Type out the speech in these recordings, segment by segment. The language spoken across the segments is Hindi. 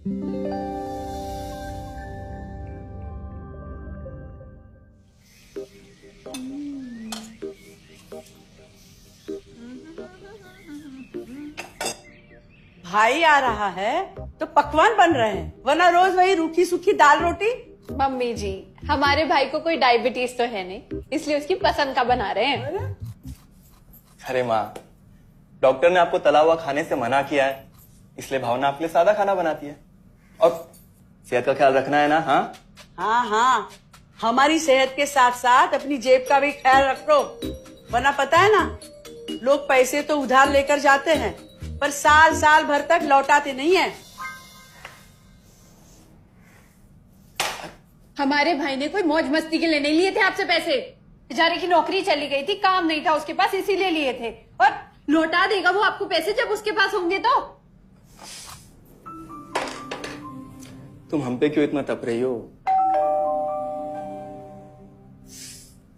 भाई आ रहा है तो पकवान बन रहे हैं, वरना रोज वही रूखी सूखी दाल रोटी। मम्मी जी, हमारे भाई को कोई डायबिटीज तो है नहीं, इसलिए उसकी पसंद का बना रहे हैं। अरे माँ, डॉक्टर ने आपको तला हुआ खाने से मना किया है, इसलिए भावना आपके लिए सादा खाना बनाती है। और सेहत का ख्याल रखना है ना? हाँ हाँ हाँ, हमारी सेहत के साथ साथ अपनी जेब का भी ख्याल रखो, वरना पता है ना, लोग पैसे तो उधार लेकर जाते हैं पर साल साल भर तक लौटाते नहीं है। हमारे भाई ने कोई मौज मस्ती के लिए नहीं लिए थे आपसे पैसे। बेचारे की नौकरी चली गई थी, काम नहीं था उसके पास, इसीलिए लिए थे। और लौटा देगा वो आपको पैसे जब उसके पास होंगे तो। तुम हम पे क्यों इतना तप रही हो?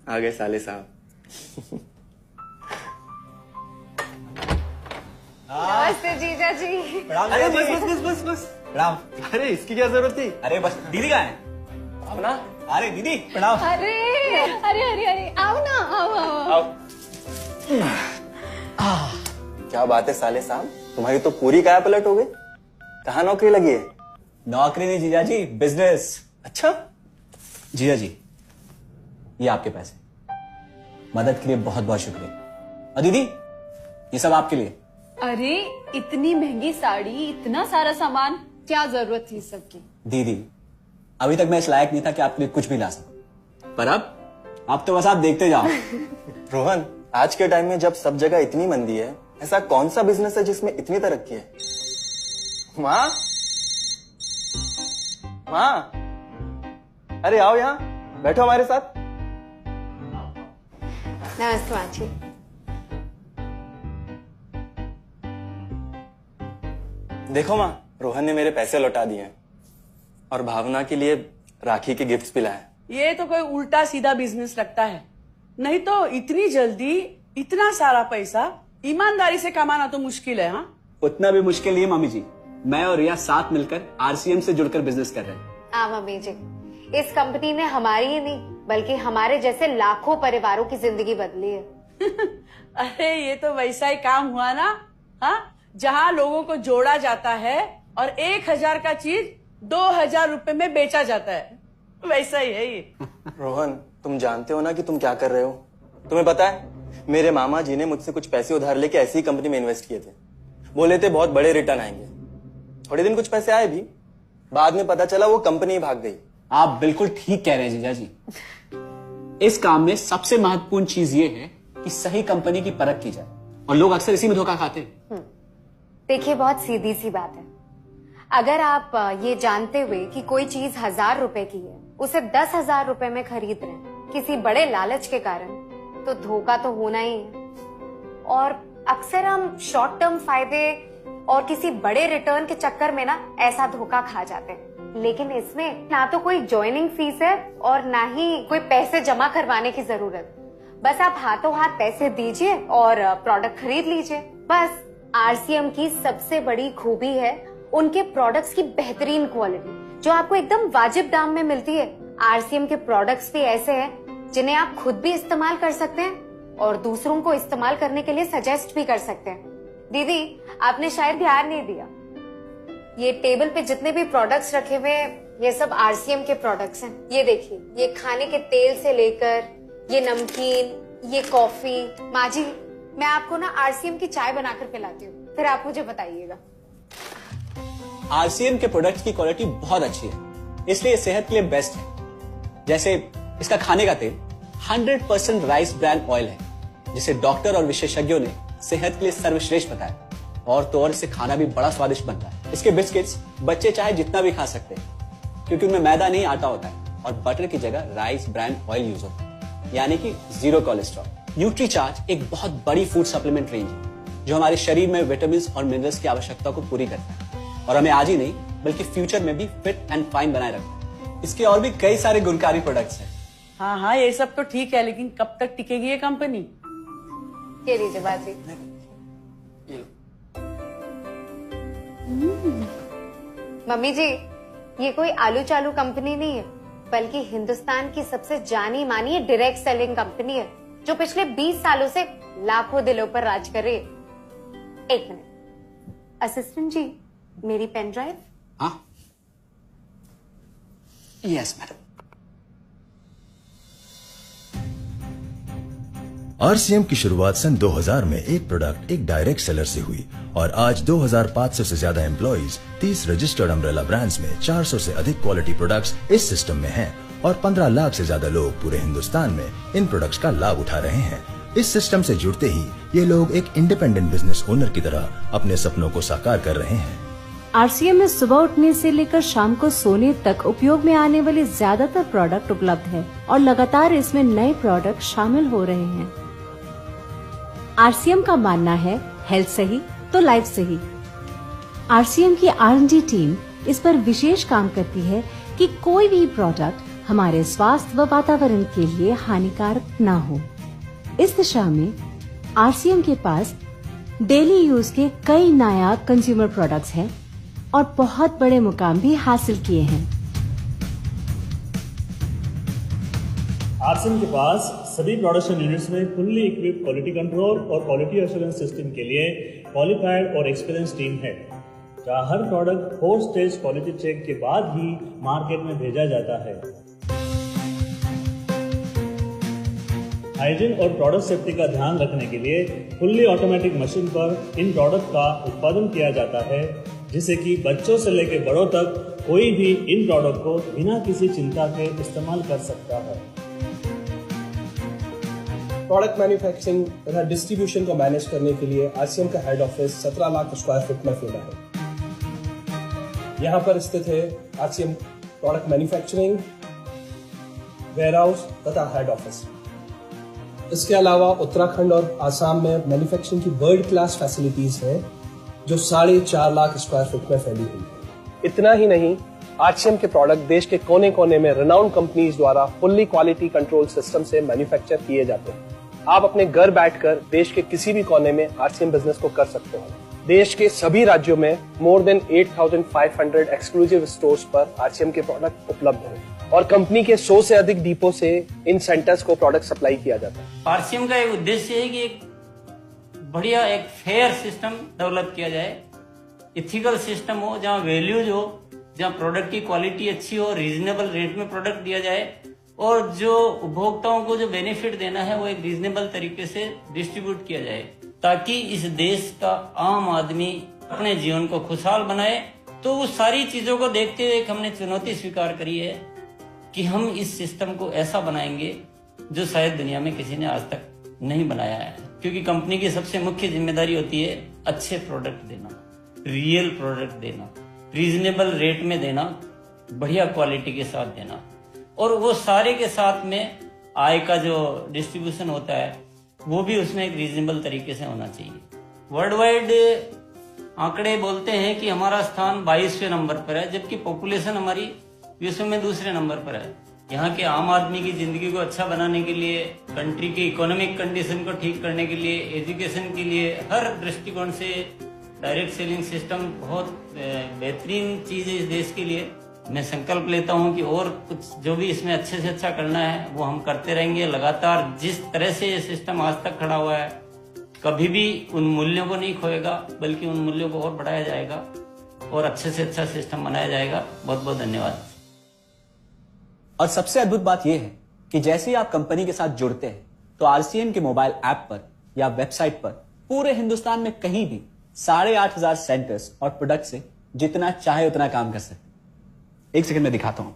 आ गए साले साहब। नमस्ते जीजा जी। अरे बस प्रणाम। अरे इसकी क्या जरूरत थी? अरे बस दीदी कहाँ है? अपना। अरे दीदी प्रणाम। अरे अरे अरे अरे आओ ना, आओ। क्या बात है साले साहब, तुम्हारी तो पूरी काया पलट हो गई। कहाँ नौकरी लगी है? नौकरी नहीं जीजा जी, बिजनेस। अच्छा जीजा जी, ये आपके पैसे, मदद के लिए बहुत बहुत शुक्रिया। और दीदी, ये सब आपके लिए। अरे इतनी महंगी साड़ी, इतना सारा सामान, क्या जरूरत थी सबकी? दीदी, अभी तक मैं इस लायक नहीं था कि आपके लिए कुछ भी ला सकूं, पर अब तो बस आप देखते जाओ। रोहन, आज के टाइम में जब सब जगह इतनी मंदी है, ऐसा कौन सा बिजनेस है जिसमें इतनी तरक्की है? माँ, माँ, अरे आओ यहाँ बैठो हमारे साथ। नमस्ते माँ जी। देखो माँ, रोहन ने मेरे पैसे लौटा दिए हैं और भावना के लिए राखी के गिफ्ट्स भी लाए। ये तो कोई उल्टा सीधा बिजनेस लगता है, नहीं तो इतनी जल्दी इतना सारा पैसा ईमानदारी से कमाना तो मुश्किल है। हाँ, उतना भी मुश्किल नहीं है मम्मी जी, मैं और रिया साथ मिलकर आरसीएम से जुड़कर बिजनेस कर रहे हैं। हाँ मम्मी जी, इस कंपनी ने हमारी ही नहीं बल्कि हमारे जैसे लाखों परिवारों की जिंदगी बदली है। अरे ये तो वैसा ही काम हुआ ना, हाँ, जहाँ लोगों को जोड़ा जाता है और 1000 का चीज 2000 रुपए में बेचा जाता है, वैसा ही है ये। रोहन, तुम जानते हो ना कि तुम क्या कर रहे हो? तुम्हें पता है, मेरे मामा जी ने मुझसे कुछ पैसे उधार लेके ऐसी कंपनी में इन्वेस्ट किए थे। बोले थे बहुत बड़े रिटर्न आएंगे। थोड़े दिन कुछ पैसे आए भी, बाद में पता चला वो कंपनी भाग गई। आप बिल्कुल ठीक कह रहे हैं जीजा जी। इस काम में सबसे महत्वपूर्ण चीज ये है कि सही कंपनी की परख की जाए, और लोग अक्सर इसी में धोखा खाते हैं। देखिए, बहुत सीधी सी बात है। अगर आप ये जानते हुए कि कोई चीज 1000 रुपए की है, उसे 10,000 रुपए में खरीद रहे हैं किसी बड़े लालच के कारण, तो धोखा तो होना ही है। और अक्सर हम शॉर्ट टर्म फायदे और किसी बड़े रिटर्न के चक्कर में ना ऐसा धोखा खा जाते हैं। लेकिन इसमें ना तो कोई ज्वाइनिंग फीस है और ना ही कोई पैसे जमा करवाने की जरूरत। बस आप हाथों हाथ पैसे दीजिए और प्रोडक्ट खरीद लीजिए। बस आरसीएम की सबसे बड़ी खूबी है उनके प्रोडक्ट्स की बेहतरीन क्वालिटी, जो आपको एकदम वाजिब दाम में मिलती है। आरसीएम के प्रोडक्ट्स भी ऐसे हैं जिन्हें आप खुद भी इस्तेमाल कर सकते हैं और दूसरों को इस्तेमाल करने के लिए सजेस्ट भी कर सकते हैं। दीदी, आपने शायद ध्यान नहीं दिया, ये टेबल पे जितने भी प्रोडक्ट्स रखे हुए हैं, ये सब आरसीएम के प्रोडक्ट्स हैं। ये देखिए, ये खाने के तेल से लेकर ये नमकीन, ये कॉफी। माँ जी, मैं आपको ना आरसीएम की चाय बनाकर पिलाती हूँ, फिर आप मुझे बताइएगा। आरसीएम के प्रोडक्ट्स की क्वालिटी बहुत अच्छी है, इसलिए ये सेहत के लिए बेस्ट है। जैसे इसका खाने का तेल 100% राइस ब्रांड ऑयल है, जिसे डॉक्टर और विशेषज्ञों ने सेहत के लिए सर्वश्रेष्ठ बताया। और तो और इसे खाना भी बड़ा स्वादिष्ट बनता है। इसके बिस्किट्स बच्चे चाहे जितना भी खा सकते हैं, क्योंकि उनमें मैदा नहीं आटा होता है और बटर की जगह राइस ब्रांड ऑयल यूज होता है, यानी कि 0 कोलेस्ट्रॉल। न्यूट्रीचार्ज एक बहुत बड़ी फूड सप्लीमेंट रेंज है, जो हमारे शरीर में विटामिन और मिनरल्स की आवश्यकता को पूरी करता है और हमें आज ही नहीं बल्कि फ्यूचर में भी फिट एंड फाइन बनाए रखता है। इसके और भी कई सारे गुणकारी प्रोडक्ट्स हैं। हाँ हाँ, ये सब तो ठीक है, लेकिन कब तक टिकेगी ये कंपनी? ये लीजिए बाजी। मम्मी जी, ये कोई आलू चालू कंपनी नहीं है, बल्कि हिंदुस्तान की सबसे जानी मानी डायरेक्ट सेलिंग कंपनी है, जो पिछले 20 सालों से लाखों दिलों पर राज कर रही है। एक मिनट, असिस्टेंट जी, मेरी पेन ड्राइव। हाँ, यस मैडम। आरसीएम की शुरुआत सन 2000 में एक प्रोडक्ट एक डायरेक्ट सेलर से हुई और आज 2500 से ज्यादा एम्प्लॉइज, 30 रजिस्टर्ड अम्ब्रेला ब्रांड्स में 400 से अधिक क्वालिटी प्रोडक्ट्स इस सिस्टम में हैं और 15 लाख से ज्यादा लोग पूरे हिंदुस्तान में इन प्रोडक्ट्स का लाभ उठा रहे हैं। इस सिस्टम से जुड़ते ही ये लोग एक इंडिपेंडेंट बिजनेस ओनर की तरह अपने सपनों को साकार कर रहे हैं। आरसीएम में सुबह उठने से लेकर शाम को सोने तक उपयोग में आने वाले ज्यादातर प्रोडक्ट उपलब्ध है और लगातार इसमें नए प्रोडक्ट शामिल हो रहे हैं। आरसीएम का मानना है हेल्थ सही तो लाइफ सही। आरसीएम की R&D टीम इस पर विशेष काम करती है कि कोई भी प्रोडक्ट हमारे स्वास्थ्य व वातावरण के लिए हानिकारक न हो। इस दिशा में आरसीएम के पास डेली यूज के कई नायाब कंज्यूमर प्रोडक्ट्स हैं और बहुत बड़े मुकाम भी हासिल किए हैं। आरसीएम के पास सभी प्रोडक्शन यूनिट्स में फुल्ली इक्विप्ड क्वालिटी कंट्रोल और क्वालिटी एश्योरेंस सिस्टम के लिए क्वालिफाइड और एक्सपीरियंस टीम है, जहां हर प्रोडक्ट 4 स्टेज क्वालिटी चेक के बाद ही मार्केट में भेजा जाता है। हाइजीन और प्रोडक्ट सेफ्टी का ध्यान रखने के लिए फुल्ली ऑटोमेटिक मशीन पर इन प्रोडक्ट का उत्पादन किया जाता है, जिससे कि बच्चों से लेकर बड़ों तक कोई भी इन प्रोडक्ट को बिना किसी चिंता के इस्तेमाल कर सकता है। प्रोडक्ट मैन्युफैक्चरिंग तथा डिस्ट्रीब्यूशन को मैनेज करने के लिए आरसीएम का head office 17 lakh square foot में फैला है। यहाँ पर स्थित है आरसीएम प्रोडक्ट मैन्युफैक्चरिंग, वेयरहाउस तथा हेड ऑफिस। इसके अलावा उत्तराखंड और आसाम में मैन्युफैक्चरिंग की वर्ल्ड क्लास फैसिलिटीज हैं, जो 4.5 लाख स्क्वायर फुट में फैली हुई है। इतना ही नहीं, आरसीएम के प्रोडक्ट देश के कोने कोने में रिनाउंड कंपनीज द्वारा फुल्ली क्वालिटी कंट्रोल सिस्टम से मैन्युफैक्चर किए जाते हैं। आप अपने घर बैठकर देश के किसी भी कोने में आरसीएम बिजनेस को कर सकते हो। देश के सभी राज्यों में मोर देन 8,500 एक्सक्लूसिव स्टोर्स पर आरसीएम के प्रोडक्ट उपलब्ध हैं और कंपनी के 100 से अधिक डिपो से इन सेंटर्स को प्रोडक्ट सप्लाई किया जाता है। आरसीएम का एक उद्देश्य है कि एक बढ़िया एक फेयर सिस्टम डेवलप किया जाए, इथिकल सिस्टम हो, जहाँ वैल्यूज हो, जहाँ प्रोडक्ट की क्वालिटी अच्छी हो, रीजनेबल रेट में प्रोडक्ट दिया जाए और जो उपभोक्ताओं को जो बेनिफिट देना है वो एक रीजनेबल तरीके से डिस्ट्रीब्यूट किया जाए, ताकि इस देश का आम आदमी अपने जीवन को खुशहाल बनाए। तो उस सारी चीजों को देखते हुए हमने चुनौती स्वीकार करी है कि हम इस सिस्टम को ऐसा बनाएंगे जो शायद दुनिया में किसी ने आज तक नहीं बनाया है, क्योंकि कंपनी की सबसे मुख्य जिम्मेदारी होती है अच्छे प्रोडक्ट देना, रियल प्रोडक्ट देना, रीजनेबल रेट में देना, बढ़िया क्वालिटी के साथ देना, और वो सारे के साथ में आय का जो डिस्ट्रीब्यूशन होता है वो भी उसमें एक रीजनेबल तरीके से होना चाहिए। वर्ल्ड वाइड आंकड़े बोलते हैं कि हमारा स्थान 22वें नंबर पर है, जबकि पॉपुलेशन हमारी विश्व में दूसरे नंबर पर है। यहाँ के आम आदमी की जिंदगी को अच्छा बनाने के लिए, कंट्री की इकोनॉमिक कंडीशन को ठीक करने के लिए, एजुकेशन के लिए, हर दृष्टिकोण से डायरेक्ट सेलिंग सिस्टम बहुत बेहतरीन चीज है इस देश के लिए। मैं संकल्प लेता हूं कि और कुछ जो भी इसमें अच्छे से अच्छा करना है वो हम करते रहेंगे लगातार। जिस तरह से ये सिस्टम आज तक खड़ा हुआ है, कभी भी उन मूल्यों को नहीं खोएगा, बल्कि उन मूल्यों को और बढ़ाया जाएगा और अच्छे से अच्छा सिस्टम बनाया जाएगा। बहुत बहुत धन्यवाद। और सबसे अद्भुत बात यह है कि जैसे ही आप कंपनी के साथ जुड़ते हैं तो आरसीएम के मोबाइल ऐप पर या वेबसाइट पर पूरे हिंदुस्तान में कहीं भी 8,500 सेंटर्स और प्रोडक्ट से जितना चाहे उतना काम कर सकते हैं। एक सेकंड में दिखाता हूं।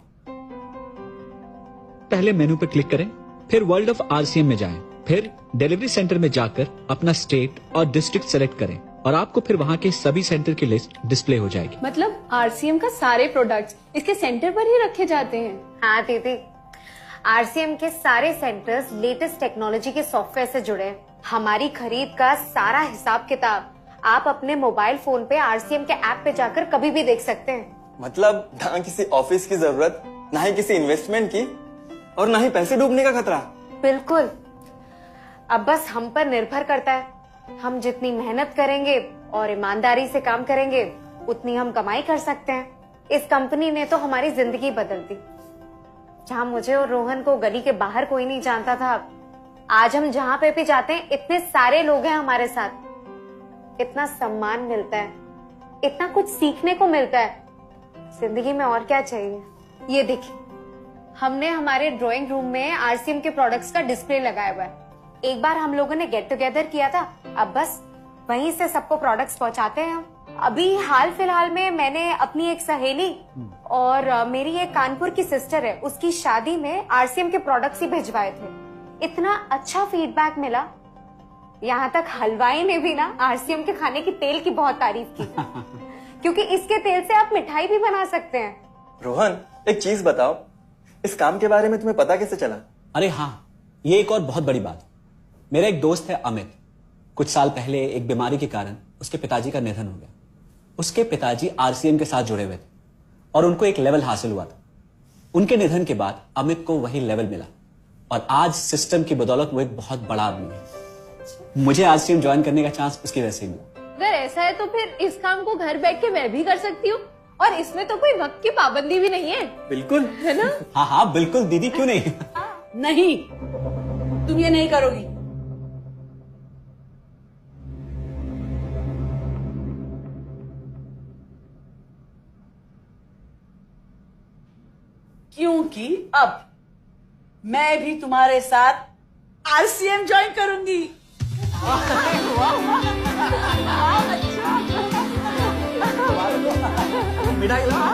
पहले मेनू पर क्लिक करें, फिर वर्ल्ड ऑफ आरसीएम में जाएं, फिर डिलीवरी सेंटर में जाकर अपना स्टेट और डिस्ट्रिक्ट सेलेक्ट करें और आपको फिर वहां के सभी सेंटर की लिस्ट डिस्प्ले हो जाएगी। मतलब आरसीएम का सारे प्रोडक्ट्स इसके सेंटर पर ही रखे जाते हैं? हाँ दीदी, आरसीएम के सारे सेंटर्स लेटेस्ट टेक्नोलॉजी के सॉफ्टवेयर से जुड़े हैं। हमारी खरीद का सारा हिसाब किताब आप अपने मोबाइल फोन पे आरसीएम के ऐप पे जाकर कभी भी देख सकते हैं। मतलब ना किसी ऑफिस की जरूरत, ना ही किसी इन्वेस्टमेंट की, और ना ही पैसे डूबने का खतरा। बिल्कुल। अब बस हम पर निर्भर करता है। हम जितनी मेहनत करेंगे और ईमानदारी से काम करेंगे, उतनी हम कमाई कर सकते हैं। इस कंपनी ने तो हमारी जिंदगी बदल दी। जहां मुझे और रोहन को गली के बाहर कोई नहीं जानता था, आज हम जहां पे भी जाते हैं इतने सारे लोग हैं हमारे साथ। इतना सम्मान मिलता है, इतना कुछ सीखने को मिलता है। जिंदगी में और क्या चाहिए। ये देखिए, हमने हमारे ड्राइंग रूम में आरसीएम के प्रोडक्ट्स का डिस्प्ले लगाया हुआ है। एक बार हम लोगों ने गेट टुगेदर किया था, अब बस वहीं से सबको प्रोडक्ट्स पहुंचाते हैं हम। अभी हाल फिलहाल में मैंने अपनी एक सहेली और मेरी एक कानपुर की सिस्टर है, उसकी शादी में आरसीएम के प्रोडक्ट्स ही भिजवाए थे। इतना अच्छा फीडबैक मिला, यहाँ तक हलवाई ने भी ना आरसीएम के खाने की तेल की बहुत तारीफ की क्योंकि इसके तेल से आप मिठाई भी बना सकते हैं। रोहन, एक चीज बताओ, इस काम के बारे में तुम्हें पता कैसे चला? अरे हाँ, ये एक और बहुत बड़ी बात। मेरा एक दोस्त है अमित, कुछ साल पहले एक बीमारी के कारण उसके पिताजी का निधन हो गया। उसके पिताजी आरसीएम के साथ जुड़े हुए थे और उनको एक लेवल हासिल हुआ था। उनके निधन के बाद अमित को वही लेवल मिला और आज सिस्टम की बदौलत वो एक बहुत बड़ा आदमी है। मुझे आरसीएम ज्वाइन करने का चांस उसकी वजह से मिला। अगर ऐसा है तो फिर इस काम को घर बैठ के मैं भी कर सकती हूँ और इसमें तो कोई वक्त की पाबंदी भी नहीं है। बिल्कुल, है ना? हाँ हाँ बिल्कुल दीदी, क्यों नहीं। नहीं, तुम ये नहीं करोगी। क्योंकि अब मैं भी तुम्हारे साथ आरसीएम ज्वाइन करूंगी। मिठाई लाओ।